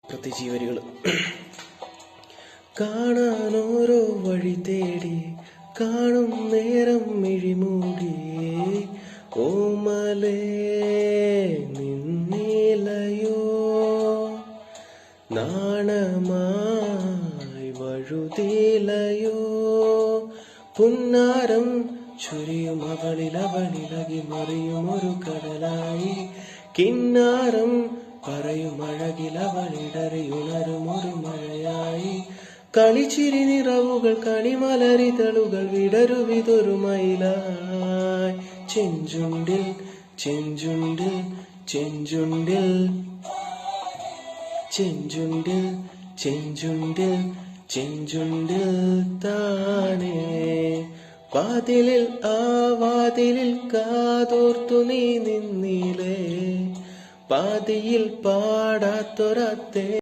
പ്രത്യേകിച്ച് ഈ വരികൾ. കാണാനോരോ വഴി തേടി കാണും നേരം മിഴിമൂടി ഓമലേ നിന്നിലയോ നാണമായി വഴുതിലയോ പുന്നാരം ചുരിയും അവളിലവളിലകി മറിയും ഒരു കടലായി കിന്നാരം പറയും അഴകിലവളിടറിയുണരും ഒരു മഴയായി കളിച്ചിരി നിറവുകൾ കണിമലരിതളുകൾ വിടരുവിതൊരു മയിലായി ചെഞ്ചുണ്ടിൽ ചെഞ്ചുണ്ടിൽ ചെഞ്ചുണ്ടിൽ ചെഞ്ചുണ്ടിൽ ചെഞ്ചുണ്ടിൽ ചെഞ്ചുണ്ടിൽ താനേ വാതിലിൽ ആ വാതിലിൽ കാതോർത്തു നീ നിന്നിലേ പാതിയിൽ പാടാത്തൊരത്തേ